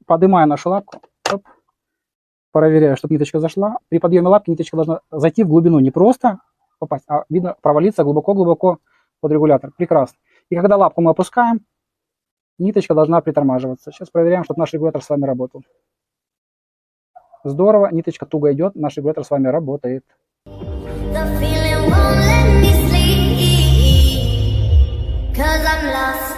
поднимаю нашу лапку, оп, проверяю, чтобы ниточка зашла. При подъеме лапки ниточка должна зайти в глубину, не просто попасть, а видно провалиться глубоко-глубоко под регулятор. Прекрасно. И когда лапку мы опускаем, ниточка должна притормаживаться. Сейчас проверяем, чтобы наш регулятор с вами работал. Здорово, ниточка туго идет, наш регулятор с вами работает. The feeling won't let me sleep, 'cause I'm lost.